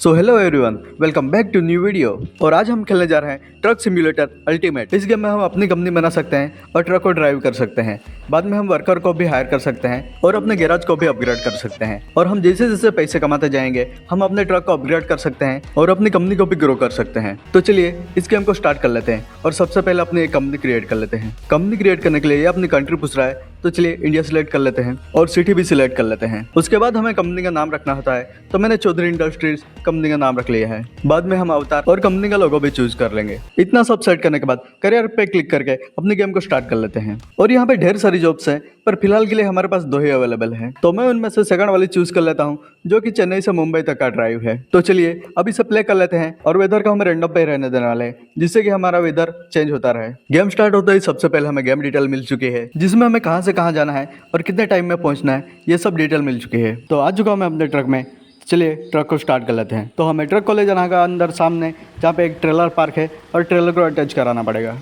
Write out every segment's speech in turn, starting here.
So hello everyone, welcome back to new video. और आज हम खेलने जा रहे हैं ट्रक सिम्युलेटर अल्टीमेट। इस गेम में हम अपनी कंपनी बना सकते हैं और ट्रक को ड्राइव कर सकते हैं। बाद में हम वर्कर को भी हायर कर सकते हैं और अपने गैराज को भी अपग्रेड कर सकते हैं। और हम जैसे जैसे पैसे कमाते जाएंगे हम अपने ट्रक को अपग्रेड कर सकते हैं और अपनी कंपनी को भी ग्रो कर सकते हैं। तो चलिए इस गेम को स्टार्ट कर लेते हैं और सबसे पहले अपनी एक कंपनी क्रिएट कर लेते हैं। कंपनी क्रिएट करने के लिए ये अपनी कंट्री पूछ रहा है, तो चलिए इंडिया सिलेक्ट कर लेते हैं और सिटी भी सिलेक्ट कर लेते हैं। उसके बाद हमें कंपनी का नाम रखना होता है, तो मैंने चौधरी इंडस्ट्रीज कंपनी का नाम रख लिया है। बाद में हम अवतार और कंपनी का लोगो भी चूज कर लेंगे। इतना सब सेट करने के बाद करियर पे क्लिक करके अपनी गेम को स्टार्ट कर लेते हैं। और यहाँ पे ढेर सारी जॉब्स हैं, पर फिलहाल के लिए हमारे पास 2 ही अवेलेबल है, तो मैं उनमें से सेकंड वाली चूज कर लेता हूँ, जो कि चेन्नई से मुंबई तक का ड्राइव है। तो चलिए अब इसे प्ले कर लेते हैं और वेदर को हम रैंडम पे रहने देने वाले हैं, जिससे कि हमारा वेदर चेंज होता रहे। गेम स्टार्ट होते ही सबसे पहले हमें गेम डिटेल मिल चुकी है, जिसमें हमें कहाँ से कहाँ जाना है और कितने टाइम में पहुंचना है, ये सब डिटेल मिल चुकी है। तो आ चुका हूँ मैं अपने ट्रक में। चलिए ट्रक को स्टार्ट कर लेते हैं। तो हमें ट्रक को ले जाना होगा अंदर सामने, जहाँ पे एक ट्रेलर पार्क है और ट्रेलर को अटैच कराना पड़ेगा।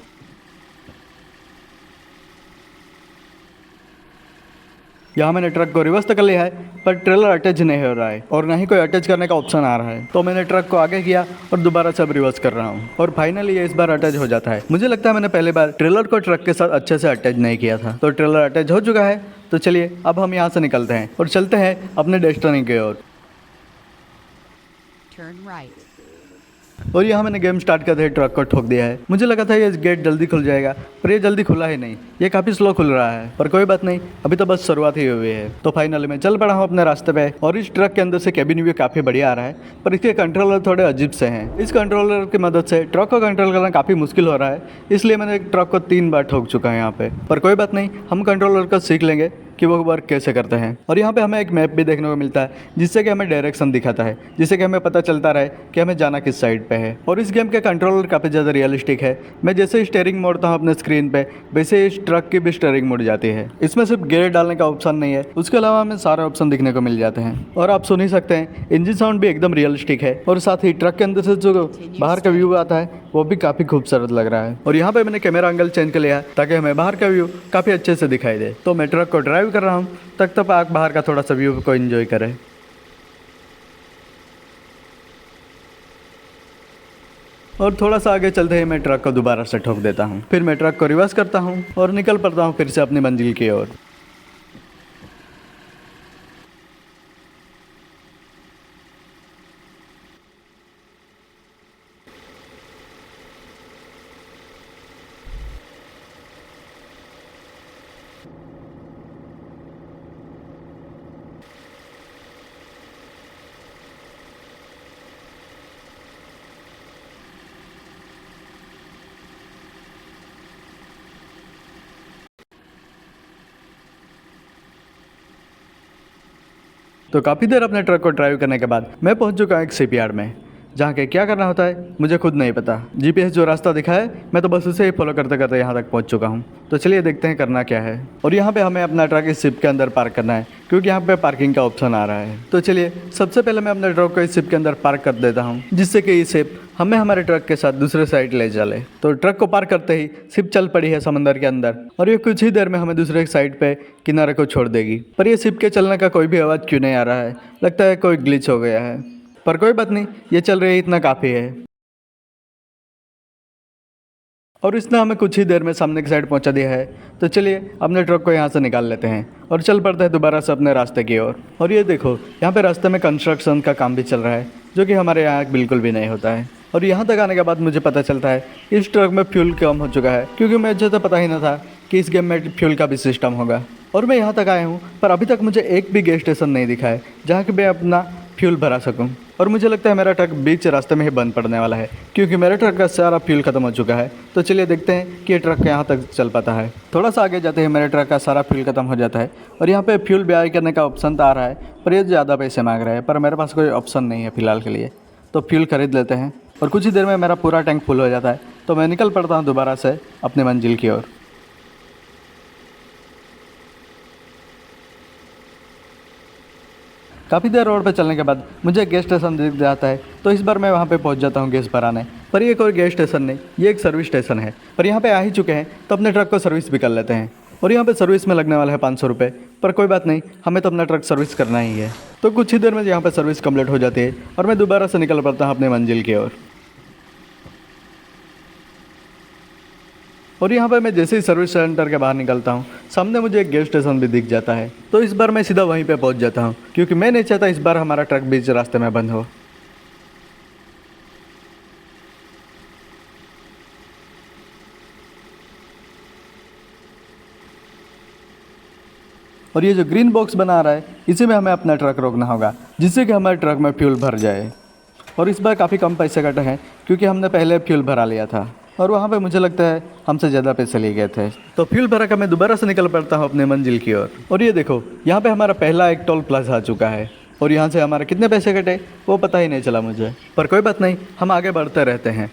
यहाँ मैंने ट्रक को रिवर्स तो कर लिया है, पर ट्रेलर अटैच नहीं हो रहा है और ना ही कोई अटैच करने का ऑप्शन आ रहा है। तो मैंने ट्रक को आगे किया और दोबारा से अब रिवर्स कर रहा हूँ और फाइनली ये इस बार अटैच हो जाता है। मुझे लगता है मैंने पहले बार ट्रेलर को ट्रक के साथ अच्छे से अटैच नहीं किया था। तो ट्रेलर अटैच हो चुका है। तो चलिए अब हम यहाँ से निकलते हैं और चलते हैं अपने डेस्टिनी की ओर। और यहाँ मैंने गेम स्टार्ट करते ही ट्रक को ठोक दिया है। मुझे लगा था ये गेट जल्दी खुल जाएगा, पर ये जल्दी खुला ही नहीं, ये काफ़ी स्लो खुल रहा है। पर कोई बात नहीं, अभी तो बस शुरुआत ही हुई है। तो फाइनली मैं चल पड़ा हूँ अपने रास्ते पे। और इस ट्रक के अंदर से कैबिन व्यू काफ़ी बढ़िया आ रहा है, पर इसके कंट्रोलर थोड़े अजीब से हैं। इस कंट्रोलर की मदद से ट्रक को कंट्रोल करना काफ़ी मुश्किल हो रहा है, इसलिए मैंने ट्रक को 3 बार ठोक चुका है यहाँ पे। पर कोई बात नहीं, हम कंट्रोलर को सीख लेंगे कि वो वर्क कैसे करते हैं। और यहाँ पे हमें एक मैप भी देखने को मिलता है, जिससे कि हमें डायरेक्शन दिखाता है, जिससे कि हमें पता चलता रहे कि हमें जाना किस साइड पे है। और इस गेम के कंट्रोलर काफ़ी ज़्यादा रियलिस्टिक है। मैं जैसे ही स्टीयरिंग मोड़ता हूँ अपने स्क्रीन पे, वैसे इस ट्रक की भी स्टीयरिंग मुड़ जाती है। इसमें सिर्फ गियर डालने का ऑप्शन नहीं है, उसके अलावा हमें सारे ऑप्शन दिखने को मिल जाते हैं। और आप सुन ही सकते हैं, इंजन साउंड भी एकदम रियलिस्टिक है। और साथ ही ट्रक के अंदर से जो बाहर का व्यू आता है वो भी काफ़ी खूबसूरत लग रहा है। और यहाँ पे मैंने कैमरा एंगल चेंज कर लिया है, ताकि हमें बाहर का व्यू काफ़ी अच्छे से दिखाई दे। तो मैं ट्रक को ड्राइव कर रहा हूँ, तब आप बाहर का थोड़ा सा व्यू को एंजॉय करें। और थोड़ा सा आगे चलते ही मैं ट्रक को दोबारा से ठोक देता हूँ। फिर मैं ट्रक को रिवर्स करता हूँ और निकल पड़ता हूँ फिर से अपनी मंजिल की ओर। तो काफ़ी देर अपने ट्रक को ड्राइव करने के बाद मैं पहुंच चुका हूँ एक शिपयार्ड में, जहाँ के क्या करना होता है मुझे खुद नहीं पता। जीपीएस जो रास्ता दिखा है मैं तो बस उसे ही फॉलो करते करते यहाँ तक पहुँच चुका हूँ। तो चलिए देखते हैं करना क्या है। और यहाँ पे हमें अपना ट्रक इस शिप के अंदर पार्क करना है, क्योंकि यहाँ पे पार्किंग का ऑप्शन आ रहा है। तो चलिए सबसे पहले मैं अपने ट्रक को इस शिप के अंदर पार्क कर देता हूँ, जिससे कि ये शिप हमें हमारे ट्रक के साथ दूसरे साइड ले चले। तो ट्रक को पार्क करते ही शिप चल पड़ी है समंदर के अंदर, और ये कुछ ही देर में हमें दूसरे साइड पे किनारे को छोड़ देगी। पर ये शिप के चलने का कोई भी आवाज़ क्यों नहीं आ रहा है? लगता है कोई ग्लिच हो गया है। पर कोई बात नहीं, ये चल रही है, इतना काफ़ी है। और इसने हमें कुछ ही देर में सामने की साइड पहुंचा दिया है। तो चलिए अपने ट्रक को यहाँ से निकाल लेते हैं और चल पड़ते हैं दोबारा से अपने रास्ते की ओर। और ये देखो, यहाँ पे रास्ते में कंस्ट्रक्शन का काम भी चल रहा है, जो कि हमारे यहाँ बिल्कुल भी नहीं होता है। और यहाँ तक आने के बाद मुझे पता चलता है इस ट्रक में फ्यूल कम हो चुका है, क्योंकि मुझे तो पता ही ना था कि इस गेम में फ्यूल का भी सिस्टम होगा। और मैं यहाँ तक आया हूँ, पर अभी तक मुझे एक भी गैस स्टेशन नहीं दिखा है जहाँ कि मैं अपना फ्यूल भरा सकूं। और मुझे लगता है मेरा ट्रक बीच रास्ते में ही बंद पड़ने वाला है, क्योंकि मेरे ट्रक का सारा फ्यूल खत्म हो चुका है। तो चलिए देखते हैं कि ये ट्रक यहाँ तक चल पाता है। थोड़ा सा आगे जाते ही मेरे ट्रक का सारा फ्यूल खत्म हो जाता है और यहाँ पे फ्यूल बाय करने का ऑप्शन तो आ रहा है, पर ये ज़्यादा पैसे मांग रहे हैं, पर मेरे पास कोई ऑप्शन नहीं है फ़िलहाल के लिए। तो फ्यूल खरीद लेते हैं और कुछ ही देर में मेरा पूरा टैंक फुल हो जाता है। तो मैं निकल पड़ता हूँ दोबारा से अपनी मंजिल की ओर। काफ़ी देर रोड पर चलने के बाद मुझे गैस स्टेशन दिख जाता है, तो इस बार मैं वहाँ पे पहुँच जाता हूँ गैस भराने। पर ये कोई गैस स्टेशन नहीं, ये एक सर्विस स्टेशन है। पर यहाँ पे आ ही चुके हैं, तो अपने ट्रक को सर्विस भी कर लेते हैं। और यहाँ पे सर्विस में लगने वाला है 500 रुपये, पर कोई बात नहीं, हमें तो अपना ट्रक सर्विस करना ही है। तो कुछ ही देर में यहाँ पे सर्विस कंप्लीट हो जाती है और मैं दोबारा से निकल पड़ता हूँ अपने मंजिल की ओर। और यहाँ पे मैं जैसे ही सर्विस सेंटर के बाहर निकलता हूँ, सामने मुझे एक गैस स्टेशन भी दिख जाता है। तो इस बार मैं सीधा वहीं पे पहुँच जाता हूँ, क्योंकि मैं नहीं चाहता इस बार हमारा ट्रक बीच रास्ते में बंद हो। और ये जो ग्रीन बॉक्स बना रहा है, इसी में हमें अपना ट्रक रोकना होगा, जिससे कि हमारे ट्रक में फ्यूल भर जाए। और इस बार काफ़ी कम पैसे कटे हैं, क्योंकि हमने पहले फ्यूल भरा लिया था और वहाँ पे मुझे लगता है हमसे ज़्यादा पैसे लिए गए थे। तो फ्यूल भरा कर मैं दोबारा से निकल पड़ता हूँ अपने मंजिल की ओर। और ये देखो, यहाँ पे हमारा पहला एक टोल प्लाजा आ चुका है और यहाँ से हमारे कितने पैसे कटे वो पता ही नहीं चला मुझे। पर कोई बात नहीं, हम आगे बढ़ते रहते हैं,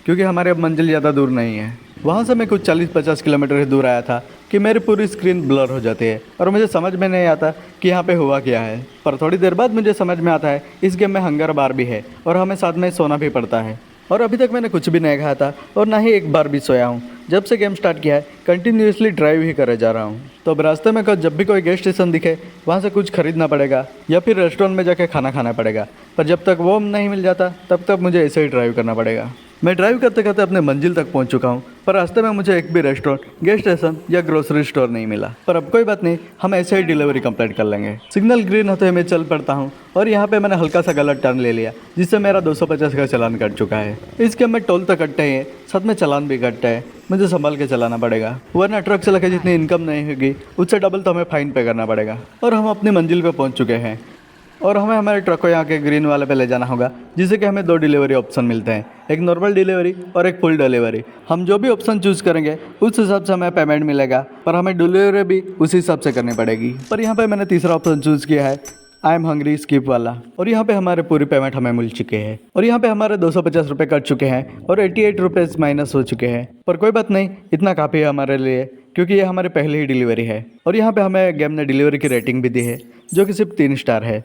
क्योंकि हमारे अब मंजिल ज़्यादा दूर नहीं है। वहाँ से मैं कुछ 40-50 किलोमीटर ही दूर आया था कि मेरी पूरी स्क्रीन ब्लर हो जाती है और मुझे समझ में नहीं आता कि यहाँ पे हुआ क्या है। पर थोड़ी देर बाद मुझे समझ में आता है इस गेम में हंगर बार भी है और हमें साथ में सोना भी पड़ता है। और अभी तक मैंने कुछ भी नहीं खाया था और ना ही एक बार भी सोया हूँ। जब से गेम स्टार्ट किया है कंटिन्यूसली ड्राइव ही करे जा रहा हूँ। तो अब रास्ते में जब भी कोई गैस स्टेशन दिखे, वहाँ से कुछ खरीदना पड़ेगा या फिर रेस्टोरेंट में जाके खाना खाना पड़ेगा। पर जब तक वो नहीं मिल जाता तब तक मुझे ऐसे ही ड्राइव करना पड़ेगा। मैं ड्राइव करते करते अपने मंजिल तक पहुंच चुका हूं, पर रास्ते में मुझे एक भी रेस्टोरेंट, गैस स्टेशन या ग्रोसरी स्टोर नहीं मिला। पर अब कोई बात नहीं, हम ऐसे ही डिलीवरी कंप्लीट कर लेंगे। सिग्नल ग्रीन होते हुए मैं चल पड़ता हूं और यहाँ पे मैंने हल्का सा गलत टर्न ले लिया, जिससे मेरा 250 का चालान कट चुका है। इसके में टोल तो कटते हैं, साथ में चालान भी कटता है। मुझे संभाल के चलाना पड़ेगा, वरना ट्रक चला के जितनी इनकम नहीं होगी उससे डबल तो हमें फाइन पे करना पड़ेगा। और हम अपनी मंजिल पे पहुंच चुके हैं और हमें हमारे ट्रक को यहाँ के ग्रीन वाले पे ले जाना होगा, जिससे कि हमें 2 डिलीवरी ऑप्शन मिलते हैं, एक नॉर्मल डिलीवरी और एक फुल डिलीवरी। हम जो भी ऑप्शन चूज़ करेंगे उस हिसाब से हमें पेमेंट मिलेगा, पर हमें डिलीवरी भी उसी हिसाब से करनी पड़ेगी। पर यहाँ पे मैंने तीसरा ऑप्शन चूज़ किया है, आई एम हंग्री स्किप वाला। और यहाँ पे हमारे पूरी पेमेंट हमें मिल चुके हैं और यहाँ पे हमारे 250 रुपये कट चुके हैं और 88 रुपीज़ माइनस हो चुके हैं। पर कोई बात नहीं, इतना काफ़ी है हमारे लिए, क्योंकि ये हमारी पहली ही डिलीवरी है। और यहाँ पे हमें गेम ने डिलीवरी की रेटिंग भी दी है, जो कि सिर्फ 3 स्टार है।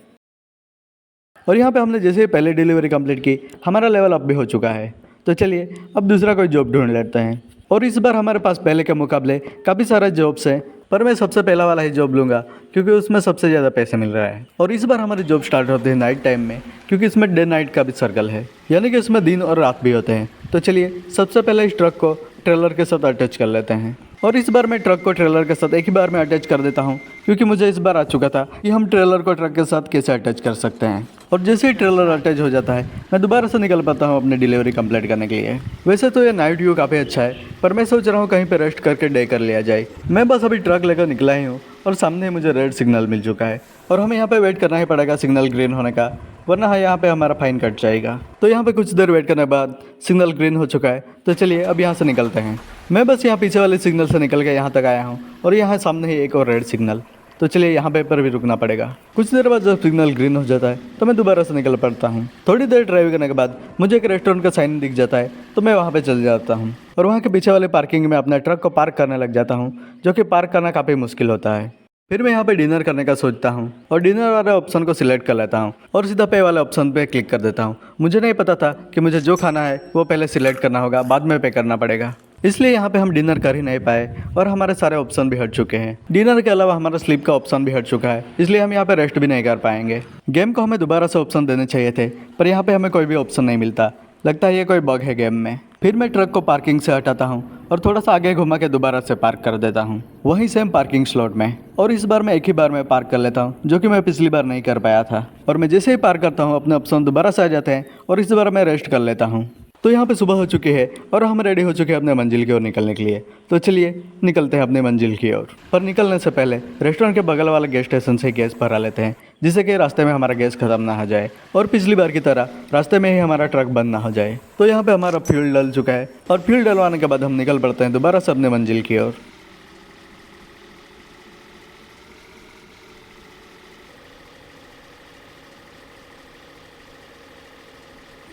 और यहाँ पे हमने जैसे ही पहले डिलीवरी कंप्लीट की, हमारा लेवल अप भी हो चुका है। तो चलिए अब दूसरा कोई जॉब ढूंढ लेते हैं। और इस बार हमारे पास पहले के मुकाबले काफ़ी सारे जॉब्स हैं, पर मैं सबसे पहला वाला ही जॉब लूँगा, क्योंकि उसमें सबसे ज़्यादा पैसे मिल रहा है। और इस बार हमारी जॉब स्टार्ट होती है नाइट टाइम में, क्योंकि इसमें डे नाइट का भी सर्कल है, यानी कि इसमें दिन और रात भी होते हैं। तो चलिए सबसे पहले इस ट्रक को ट्रेलर के साथ अटैच कर लेते हैं। और इस बार मैं ट्रक को ट्रेलर के साथ एक ही बार में अटैच कर देता हूँ, क्योंकि मुझे इस बार आ चुका था कि हम ट्रेलर को ट्रक के साथ कैसे अटैच कर सकते हैं। और जैसे ही ट्रेलर अटैच हो जाता है, मैं दोबारा से निकल पाता हूँ अपनी डिलीवरी कंप्लीट करने के लिए। वैसे तो ये नाइट व्यू काफ़ी अच्छा है, पर मैं सोच रहा हूँ कहीं पे रेस्ट करके डे कर लिया जाए। मैं बस अभी ट्रक लेकर निकला ही हूँ और सामने ही मुझे रेड सिग्नल मिल चुका है और हमें यहाँ पे वेट करना ही पड़ेगा सिग्नल ग्रीन होने का, वरना यहाँ पे हमारा फाइन कट जाएगा। तो यहाँ पे कुछ देर वेट करने के बाद सिग्नल ग्रीन हो चुका है। तो चलिए अब यहाँ से निकलते हैं। मैं बस यहाँ पीछे वाले सिग्नल से निकल के यहाँ तक आया हूँ और यहाँ सामने ही एक और रेड सिग्नल। तो चलिए यहाँ पे पर भी रुकना पड़ेगा। कुछ देर बाद जब सिग्नल ग्रीन हो जाता है तो मैं दोबारा से निकल पड़ता हूँ। थोड़ी देर ड्राइव करने के बाद मुझे एक रेस्टोरेंट का साइन दिख जाता है, तो मैं वहाँ पे चल जाता हूँ और वहाँ के पीछे वाले पार्किंग में अपना ट्रक को पार्क करने लग जाता हूँ, जो कि पार्क करना काफ़ी मुश्किल होता है। फिर मैं यहाँ पे डिनर करने का सोचता हूँ और डिनर वाले ऑप्शन को सिलेक्ट कर लेता हूँ और सीधा पे वाले ऑप्शन पे क्लिक कर देता हूँ। मुझे नहीं पता था कि मुझे जो खाना है वो पहले सिलेक्ट करना होगा, बाद में पे करना पड़ेगा, इसलिए यहाँ पे हम डिनर कर ही नहीं पाए और हमारे सारे ऑप्शन भी हट चुके हैं। डिनर के अलावा हमारा स्लीप का ऑप्शन भी हट चुका है, इसलिए हम यहाँ पे रेस्ट भी नहीं कर पाएंगे। गेम को हमें दोबारा से ऑप्शन देने चाहिए थे, पर यहाँ पे हमें कोई भी ऑप्शन नहीं मिलता। लगता है ये कोई बग है गेम में। फिर मैं ट्रक को पार्किंग से हटाता हूँ और थोड़ा सा आगे घुमा के दोबारा से पार्क कर देता हूँ, वहीं सेम पार्किंग स्लॉट में। और इस बार मैं एक ही बार में पार्क कर लेता हूँ, जो कि मैं पिछली बार नहीं कर पाया था। और मैं जैसे ही पार्क करता हूँ अपने ऑप्शन दोबारा से आ जाते हैं और इस बार मैं रेस्ट कर लेता हूँ। तो यहाँ पे सुबह हो चुकी है और हम रेडी हो चुके हैं अपने मंजिल की ओर निकलने के लिए। तो चलिए निकलते हैं अपने मंजिल की ओर। पर निकलने से पहले रेस्टोरेंट के बगल वाले गैस स्टेशन से गैस भरा लेते हैं, जिससे कि रास्ते में हमारा गैस खत्म ना हो जाए और पिछली बार की तरह रास्ते में ही हमारा ट्रक बंद ना हो जाए। तो यहाँ पे हमारा फ्यूल डल चुका है और फ्यूल डलवाने के बाद हम निकल पड़ते हैं दोबारा से अपने मंजिल की ओर।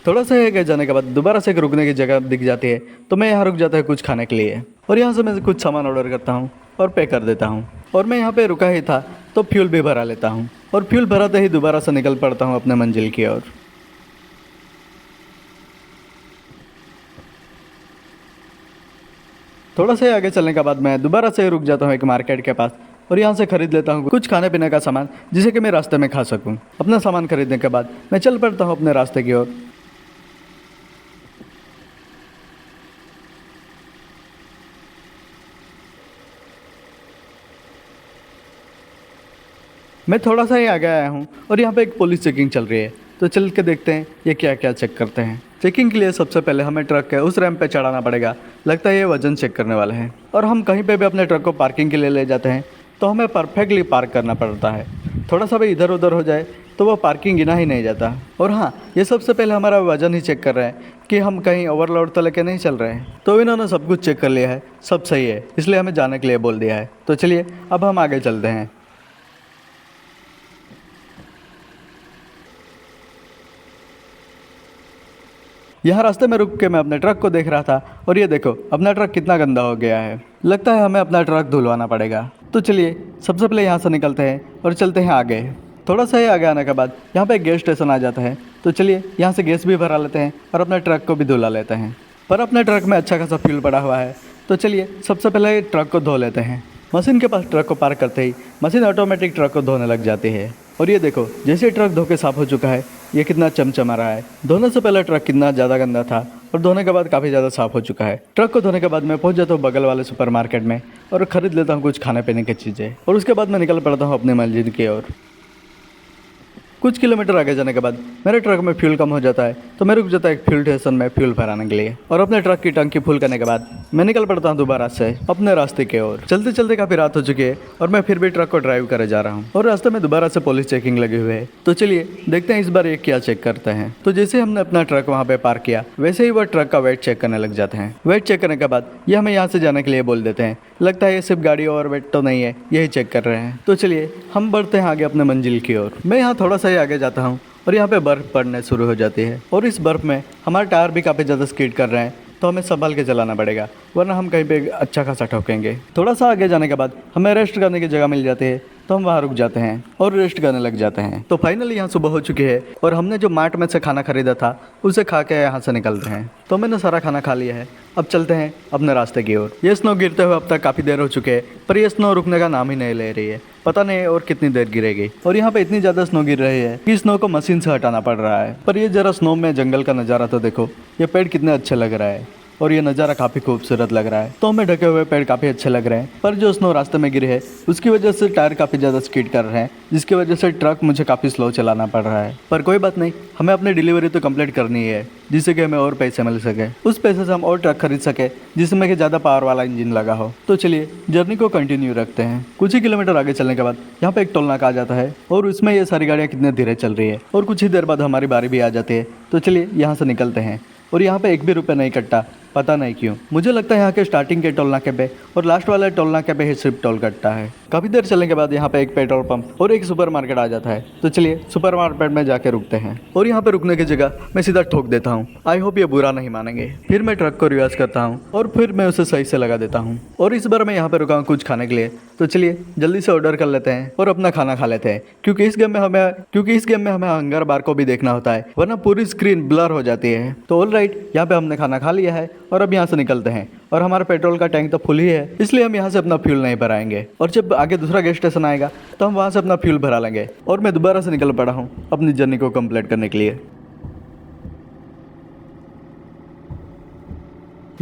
थोड़ा सा आगे जाने के बाद दोबारा से एक रुकने की जगह दिख जाती है, तो मैं यहाँ रुक जाता है कुछ खाने के लिए और यहाँ से मैं कुछ सामान ऑर्डर करता हूँ और पे कर देता हूँ। और मैं यहाँ पे रुका ही था तो फ्यूल भी भरा लेता हूँ और फ्यूल भराते ही दोबारा से निकल पड़ता हूँ अपने मंजिल की ओर। थोड़ा सा ही आगे चलने के बाद मैं दोबारा से रुक जाता हूँ एक मार्केट के पास और यहाँ से खरीद लेता हूँ कुछ खाने पीने का सामान जिसे कि मैं रास्ते में खा सकूँ। अपना सामान खरीदने के बाद मैं चल पड़ता हूँ अपने रास्ते की ओर। मैं थोड़ा सा ही आगे आया हूँ और यहाँ पे एक पुलिस चेकिंग चल रही है, तो चल के देखते हैं ये क्या क्या चेक करते हैं। चेकिंग के लिए सबसे पहले हमें ट्रक के उस रैंप पे चढ़ाना पड़ेगा। लगता है ये वजन चेक करने वाले हैं। और हम कहीं पे भी अपने ट्रक को पार्किंग के लिए ले जाते हैं तो हमें परफेक्टली पार्क करना पड़ता है। थोड़ा सा भी इधर उधर हो जाए तो वो पार्किंग गिना ही नहीं जाता। और हाँ, ये सबसे पहले हमारा वजन ही चेक कर रहे हैं कि हम कहीं ओवरलोड तो लेके नहीं चल रहे हैं। तो इन्होंने सब कुछ चेक कर लिया है, सब सही है, इसलिए हमें जाने के लिए बोल दिया है। तो चलिए अब हम आगे चलते हैं। यहाँ रास्ते में रुक के मैं अपने ट्रक को देख रहा था और ये देखो अपना ट्रक कितना गंदा हो गया है। लगता है हमें अपना ट्रक धुलवाना पड़ेगा। तो चलिए सबसे पहले यहाँ से निकलते हैं और चलते हैं आगे। थोड़ा सा ही आगे आने के बाद यहाँ पे एक गैस स्टेशन आ जाता है। तो चलिए यहाँ से गैस भी भरा लेते हैं और अपने ट्रक को भी धुला लेते हैं। पर अपने ट्रक में अच्छा खासा फ्यूल पड़ा हुआ है, तो चलिए सबसे पहले ट्रक को धो लेते हैं। मशीन के पास ट्रक को पार्क करते ही मशीन ऑटोमेटिक ट्रक को धोने लग जाती है। और ये देखो जैसे ट्रक धो के साफ हो चुका है, ये कितना चमचमा रहा है। धोने से पहले ट्रक कितना ज़्यादा गंदा था और धोने के बाद काफ़ी ज़्यादा साफ हो चुका है। ट्रक को धोने के बाद मैं पहुंच जाता हूँ बगल वाले सुपरमार्केट में और खरीद लेता हूँ कुछ खाने पीने की चीज़ें। और उसके बाद मैं निकल पड़ता हूँ अपनी मंजिल की ओर। कुछ किलोमीटर आगे जाने के बाद मेरे ट्रक में फ्यूल कम हो जाता है, तो मैं रुक जाता है एक फ्यूल स्टेशन में फ्यूल भराने के लिए। और अपने ट्रक की टंकी फुल करने के बाद मैं निकल पड़ता हूँ दोबारा से अपने रास्ते की ओर। चलते चलते काफ़ी रात हो चुकी है और मैं फिर भी ट्रक को ड्राइव करे जा रहा हूँ और रास्ते में दोबारा से पुलिस चेकिंग लगे हुए है। तो चलिए देखते हैं इस बार ये क्या चेक करते हैं। तो जैसे हमने अपना ट्रक वहाँ पे पार्क किया, वैसे ही वो ट्रक का वेट चेक करने लग जाते हैं। वेट चेक करने के बाद ये हमें यहाँ से जाने के लिए बोल देते हैं। लगता है ये सिर्फ गाड़ी ओवर वेट तो नहीं है, यही चेक कर रहे हैं। तो चलिए हम बढ़ते हैं आगे अपने मंजिल की ओर। मैं यहाँ थोड़ा सा ही आगे जाता हूँ और यहाँ पे बर्फ़ पड़ने शुरू हो जाती है और इस बर्फ़ में हमारे टायर भी काफ़ी ज़्यादा स्कीड कर रहे हैं, तो हमें संभाल के चलाना पड़ेगा वरना हम कहीं पे अच्छा खासा ठोकेंगे। थोड़ा सा आगे जाने के बाद हमें रेस्ट करने की जगह मिल जाती है, तो हम वहाँ रुक जाते हैं और रेस्ट करने लग जाते हैं। तो फाइनली यहाँ सुबह हो चुकी है और हमने जो मार्ट में से खाना खरीदा था उसे खा के यहाँ से निकलते हैं। तो मैंने सारा खाना खा लिया है, अब चलते हैं अपने रास्ते की ओर। ये स्नो गिरते हुए अब तक काफ़ी देर हो चुके हैं, पर ये स्नो रुकने का नाम ही नहीं ले रही है। पता नहीं और कितनी देर गिरेगी। और यहाँ पे इतनी ज़्यादा स्नो गिर रही है कि स्नो को मशीन से हटाना पड़ रहा है। पर ये जरा स्नो में जंगल का नज़ारा तो देखो, ये पेड़ कितने अच्छे लग रहा है और ये नज़ारा काफ़ी खूबसूरत लग रहा है। तो हमें ढके हुए पेड़ काफ़ी अच्छे लग रहे हैं, पर जो स्नो रास्ते में गिरे है उसकी वजह से टायर काफ़ी ज़्यादा स्कीड कर रहे हैं, जिसकी वजह से ट्रक मुझे काफ़ी स्लो चलाना पड़ रहा है। पर कोई बात नहीं, हमें अपनी डिलीवरी तो कंप्लीट करनी है, जिससे कि हमें और पैसे मिल सके। उस पैसे से हम और ट्रक खरीद सके जिसमें कि ज़्यादा पावर वाला इंजन लगा हो। तो चलिए जर्नी को कंटिन्यू रखते हैं। कुछ ही किलोमीटर आगे चलने के बाद यहाँ पे एक टोल नाका आ जाता है और उसमें ये सारी गाड़ियाँ कितने धीरे चल रही है और कुछ ही देर बाद हमारी बारी भी आ जाती है। तो चलिए यहाँ से निकलते हैं। और यहाँ पे 1 भी रुपये नहीं कटता, पता नहीं क्यों। मुझे लगता है यहाँ के स्टार्टिंग के टोल नाके पे और लास्ट वाले टोल नाके पे ही सिर्फ टोल कटता है। काफ़ी देर चलने के बाद यहाँ पे एक पेट्रोल पंप और एक सुपरमार्केट आ जाता है। तो चलिए सुपरमार्केट में जाके रुकते हैं और यहाँ पे रुकने की जगह मैं सीधा ठोक देता हूँ। आई होप ये बुरा नहीं मानेंगे। फिर मैं ट्रक को रिवर्स करता हूँ और फिर मैं उसे सही से लगा देता हूँ। और इस बार मैं यहाँ पे रुका हूँ कुछ खाने के लिए। तो चलिए जल्दी से ऑर्डर कर लेते हैं और अपना खाना खा लेते हैं, क्योंकि इस गेम में हमें हंगर बार को भी देखना होता है, वरना पूरी स्क्रीन ब्लर हो जाती है। तो ऑल राइट, यहाँ पे हमने खाना खा लिया है और अब यहाँ से निकलते हैं। और हमारा पेट्रोल का टैंक तो फुल ही है, इसलिए हम यहाँ से अपना फ्यूल नहीं भराएंगे। और जब आगे दूसरा गैस स्टेशन आएगा तो हम वहाँ से अपना फ्यूल भरा लेंगे। और मैं दोबारा से निकल पड़ा हूँ अपनी जर्नी को कंप्लीट करने के लिए।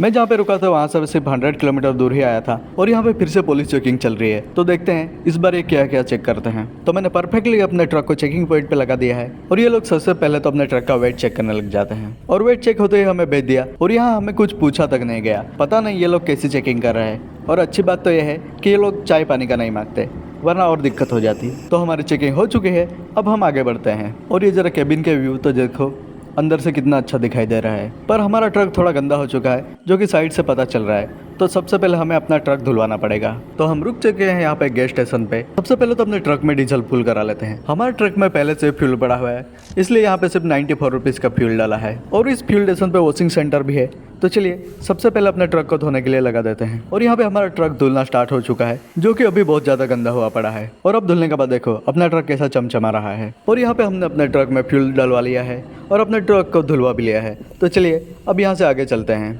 मैं जहाँ पे रुका था वहाँ से सिर्फ 100 किलोमीटर दूर ही आया था और यहाँ पे फिर से पुलिस चेकिंग चल रही है। तो देखते हैं इस बार ये क्या क्या चेक करते हैं। तो मैंने परफेक्टली अपने ट्रक को चेकिंग पॉइंट पे लगा दिया है और ये लोग सबसे पहले तो अपने ट्रक का वेट चेक करने लग जाते हैं। और वेट चेक होते ही हमें भेज दिया और यहाँ हमें कुछ पूछा तक नहीं गया। पता नहीं ये लोग कैसी चेकिंग कर रहे हैं। और अच्छी बात तो यह है कि ये लोग चाय पानी का नहीं मांगते, वरना और दिक्कत हो जाती। तो हमारी चेकिंग हो चुकी है, अब हम आगे बढ़ते हैं। और ये जरा केबिन के व्यू तो देखो, अंदर से कितना अच्छा दिखाई दे रहा है। पर हमारा ट्रक थोड़ा गंदा हो चुका है, जो कि साइड से पता चल रहा है। तो सबसे पहले हमें अपना ट्रक धुलवाना पड़ेगा। तो हम रुक चुके हैं यहाँ पे गैस स्टेशन पे। सबसे पहले तो अपने ट्रक में डीजल फुल करा लेते हैं। हमारे ट्रक में पहले से फ्यूल पड़ा हुआ है, इसलिए यहाँ पे सिर्फ 94 रुपीज़ का फ्यूल डाला है। और इस फ्यूल स्टेशन पे वॉशिंग सेंटर भी है। तो चलिए सबसे पहले अपने ट्रक को धोने के लिए लगा देते हैं। और यहाँ पे हमारा ट्रक धुलना स्टार्ट हो चुका है, जो कि अभी बहुत ज़्यादा गंदा हुआ पड़ा है। और अब धुलने के बाद देखो अपना ट्रक कैसा चमचमा रहा है। और यहाँ पे हमने अपने ट्रक में फ्यूल डलवा लिया है और अपने ट्रक को धुलवा भी लिया है। तो चलिए अब यहाँ से आगे चलते हैं।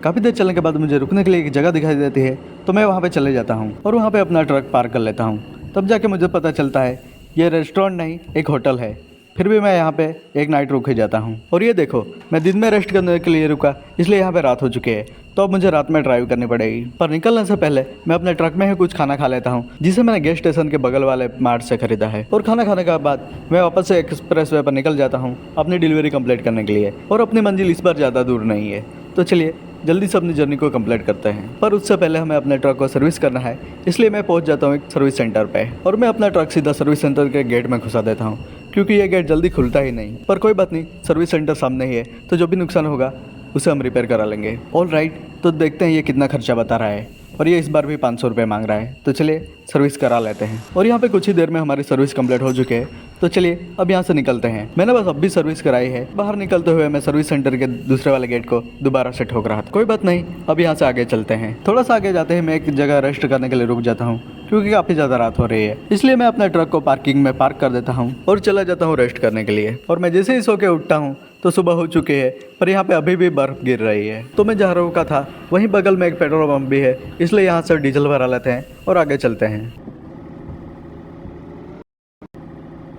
काफ़ी देर चलने के बाद मुझे रुकने के लिए एक जगह दिखाई देती है, तो मैं वहाँ पे चले जाता हूँ और वहाँ पे अपना ट्रक पार्क कर लेता हूँ। तब जाके मुझे पता चलता है ये रेस्टोरेंट नहीं, एक होटल है। फिर भी मैं यहाँ पे एक नाइट रुक ही जाता हूँ। और ये देखो, मैं दिन में रेस्ट करने के लिए रुका, इसलिए यहाँ पे रात हो चुकी है, तो अब मुझे रात में ड्राइव करनी पड़ेगी। पर निकलने से पहले मैं अपने ट्रक में ही कुछ खाना खा लेता हूँ, जिसे मैंने गैस स्टेशन के बगल वाले मार्ट से खरीदा है। और खाना खाने के बाद मैं वापस से एक्सप्रेस वे पर निकल जाता हूँ अपनी डिलीवरी कंप्लीट करने के लिए। और अपनी मंजिल इस बार ज़्यादा दूर नहीं है, तो चलिए जल्दी से अपनी जर्नी को कंप्लीट करते हैं। पर उससे पहले हमें अपने ट्रक को सर्विस करना है, इसलिए मैं पहुंच जाता हूं एक सर्विस सेंटर पे और मैं अपना ट्रक सीधा सर्विस सेंटर के गेट में घुसा देता हूं, क्योंकि ये गेट जल्दी खुलता ही नहीं। पर कोई बात नहीं, सर्विस सेंटर सामने ही है, तो जो भी नुकसान होगा उसे हम रिपेयर करा लेंगे। ऑल राइट, तो देखते हैं ये कितना खर्चा बता रहा है। और ये इस बार भी 500 रुपये मांग रहा है, तो चलिए सर्विस करा लेते हैं। और यहाँ पे कुछ ही देर में हमारी सर्विस कंप्लीट हो चुकी है, तो चलिए अब यहाँ से निकलते हैं। मैंने बस अब भी सर्विस कराई है। बाहर निकलते हुए मैं सर्विस सेंटर के दूसरे वाले गेट को दोबारा से ठोक रहा था। कोई बात नहीं, अब यहाँ से आगे चलते हैं। थोड़ा सा आगे जाते हैं मैं एक जगह रेस्ट करने के लिए रुक जाता हूँ, क्योंकि काफ़ी ज़्यादा रात हो रही है। इसलिए मैं अपने ट्रक को पार्किंग में पार्क कर देता हूँ और चला जाता हूँ रेस्ट करने के लिए। और मैं जैसे ही सो के उठता हूँ तो सुबह हो चुकी है, पर यहाँ पे अभी भी बर्फ़ गिर रही है। तो मैं जहाँ रुका था वहीं बगल में एक पेट्रोल पंप भी है, इसलिए यहाँ से डीजल भरा लेते हैं और आगे चलते हैं।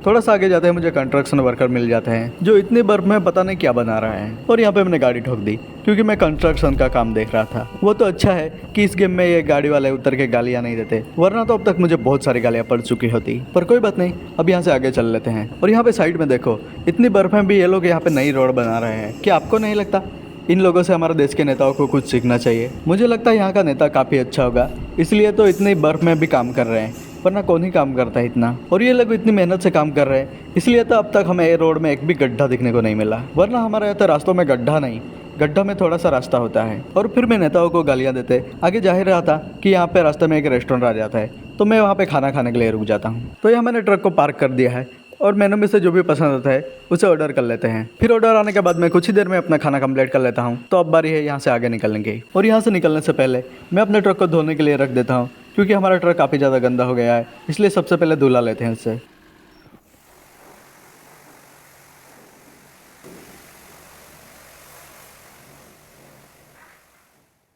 थोड़ा सा आगे जाते हैं मुझे कंस्ट्रक्शन वर्कर मिल जाते हैं, जो इतनी बर्फ में पता नहीं क्या बना रहा है। और यहाँ पे मैंने गाड़ी ठोक दी, क्योंकि मैं कंस्ट्रक्शन का काम देख रहा था। वो तो अच्छा है कि इस गेम में ये गाड़ी वाले उतर के गालियाँ नहीं देते, वरना तो अब तक मुझे बहुत सारी गालियाँ पड़ चुकी होती। पर कोई बात नहीं, अब यहाँ से आगे चल लेते हैं। और यहाँ पे साइड में देखो, इतनी बर्फ में भी ये लोग यहाँ पे नई रोड बना रहे हैं। क्या आपको नहीं लगता इन लोगों से हमारे देश के नेताओं को कुछ सीखना चाहिए? मुझे लगता है यहाँ का नेता काफ़ी अच्छा होगा, इसलिए तो इतनी बर्फ में भी काम कर रहे हैं, वरना कौन ही काम करता है इतना। और ये लोग इतनी मेहनत से काम कर रहे हैं, इसलिए तो अब तक हमें ये रोड में एक भी गड्ढा दिखने को नहीं मिला। वरना हमारे यहाँ तो रास्तों में गड्ढा नहीं, गड्ढा में थोड़ा सा रास्ता होता है। और फिर मैं नेताओं को गालियाँ देते आगे जा ही रहा था कि यहाँ पे रास्ते में एक रेस्टोरेंट आ जाता है, तो मैं वहाँ पे खाना खाने के लिए रुक जाता हूँ। तो यहाँ मैंने ट्रक को पार्क कर दिया है और मेनू में से जो भी पसंद आता है उसे ऑर्डर कर लेते हैं। फिर ऑर्डर आने के बाद मैं कुछ ही देर में अपना खाना कंप्लीट कर लेता हूँ। तो अब बारी है यहाँ से आगे निकलने की। और यहाँ से निकलने से पहले मैं अपने ट्रक को धोने के लिए रख देता हूँ, क्योंकि हमारा ट्रक काफ़ी ज़्यादा गंदा हो गया है, इसलिए सबसे पहले धुला लेते हैं इससे।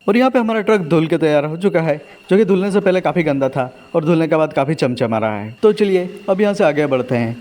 और यहाँ पे हमारा ट्रक धुल के तैयार हो चुका है, जो कि धुलने से पहले काफ़ी गंदा था और धुलने के बाद काफ़ी चमचमा रहा है। तो चलिए अब यहाँ से आगे बढ़ते हैं।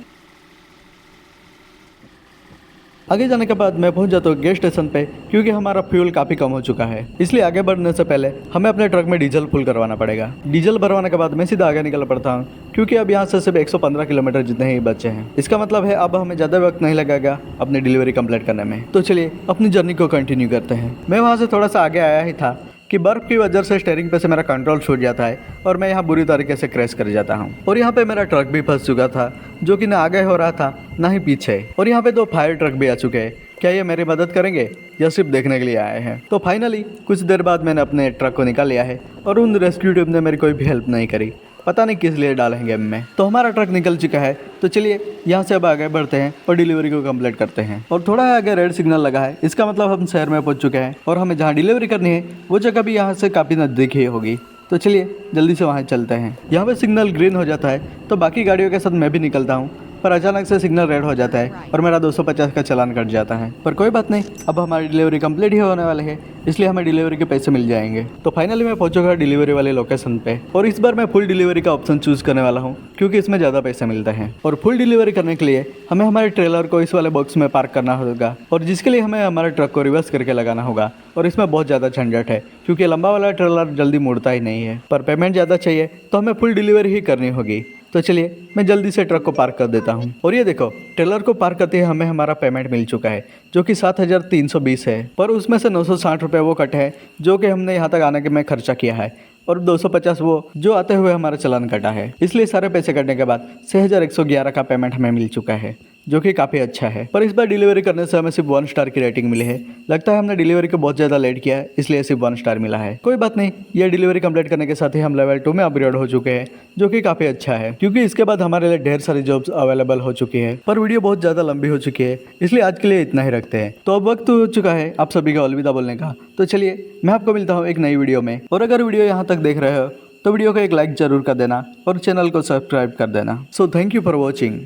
आगे जाने के बाद मैं पहुंच जाता हूँ गैस स्टेशन पे, क्योंकि हमारा फ्यूल काफ़ी कम हो चुका है। इसलिए आगे बढ़ने से पहले हमें अपने ट्रक में डीजल फुल करवाना पड़ेगा। डीजल भरवाने के बाद मैं सीधा आगे निकल पड़ता हूँ, क्योंकि अब यहाँ से सिर्फ 115 किलोमीटर जितने ही बचे हैं। इसका मतलब है अब हमें ज़्यादा वक्त नहीं लगेगा अपनी डिलीवरी कंप्लीट करने में। तो चलिए अपनी जर्नी को कंटिन्यू करते हैं। मैं वहाँ से थोड़ा सा आगे आया ही था कि बर्फ़ की वजह से स्टीयरिंग पे से मेरा कंट्रोल छूट जाता है और मैं यहाँ बुरी तरीके से क्रैश कर जाता हूँ। और यहाँ पे मेरा ट्रक भी फंस चुका था, जो कि ना आगे हो रहा था ना ही पीछे। और यहाँ पे 2 फायर ट्रक भी आ चुके हैं। क्या ये मेरी मदद करेंगे या सिर्फ देखने के लिए आए हैं? तो फाइनली कुछ देर बाद मैंने अपने ट्रक को निकाल लिया है और उन रेस्क्यू टीम ने मेरी कोई भी हेल्प नहीं करी। पता नहीं किस लिए डाले हैं गेम में। तो हमारा ट्रक निकल चुका है, तो चलिए यहाँ से अब आगे बढ़ते हैं और डिलीवरी को कंप्लीट करते हैं। और थोड़ा आगे रेड सिग्नल लगा है, इसका मतलब हम शहर में पहुँच चुके हैं और हमें जहाँ डिलीवरी करनी है वो जगह भी यहाँ से काफ़ी नज़दीक ही होगी। तो चलिए जल्दी से वहाँ चलते हैं। यहाँ पे सिग्नल ग्रीन हो जाता है, तो बाकी गाड़ियों के साथ मैं भी निकलता हूँ, पर अचानक से सिग्नल रेड हो जाता है और मेरा 250 का चालान कट जाता है। पर कोई बात नहीं, अब हमारी डिलीवरी कंप्लीट ही होने वाले है, इसलिए हमें डिलीवरी के पैसे मिल जाएंगे। तो फाइनली मैं पहुंचूंगा डिलीवरी वाले लोकेशन पे और इस बार मैं फुल डिलीवरी का ऑप्शन चूज करने वाला हूं, क्योंकि इसमें ज़्यादा पैसे मिलते हैं। और फुल डिलीवरी करने के लिए हमें हमारे ट्रेलर को इस वाले बॉक्स में पार्क करना होगा, और जिसके लिए हमें हमारे ट्रक को रिवर्स करके लगाना होगा। और इसमें बहुत ज़्यादा झंझट है, क्योंकि लंबा वाला ट्रेलर जल्दी मुड़ता ही नहीं है। पर पेमेंट ज़्यादा चाहिए तो हमें फुल डिलीवरी ही करनी होगी। तो चलिए मैं जल्दी से ट्रक को पार्क कर देता हूँ। और ये देखो, ट्रेलर को पार्क करते ही हमें हमारा पेमेंट मिल चुका है, जो कि 7,320 है। पर उसमें से 960 रुपये वो कट है जो कि हमने यहाँ तक आने के में खर्चा किया है, और 250 वो जो आते हुए हमारा चालान कटा है। इसलिए सारे पैसे कटने के बाद 6,111 का पेमेंट हमें मिल चुका है, जो कि काफ़ी अच्छा है। पर इस बार डिलीवरी करने से हमें सिर्फ 1 स्टार की रेटिंग मिली है। लगता है हमने डिलीवरी को बहुत ज़्यादा लेट किया है, इसलिए सिर्फ 1 स्टार मिला है। कोई बात नहीं, ये डिलीवरी कंप्लीट करने के साथ ही हम लेवल 2 में अपग्रेड हो चुके हैं, जो कि काफ़ी अच्छा है, क्योंकि इसके बाद हमारे लिए ढेर सारी जॉब्स अवेलेबल हो चुकी है। पर वीडियो बहुत ज़्यादा लंबी हो चुकी है, इसलिए आज के लिए इतना ही रखते हैं। तो अब वक्त हो चुका है आप सभी का अलविदा बोलने का। तो चलिए मैं आपको मिलता हूँ एक नई वीडियो में। और अगर वीडियो यहाँ तक देख रहे हो तो वीडियो को एक लाइक जरूर कर देना और चैनल को सब्सक्राइब कर देना। So thank you for watching.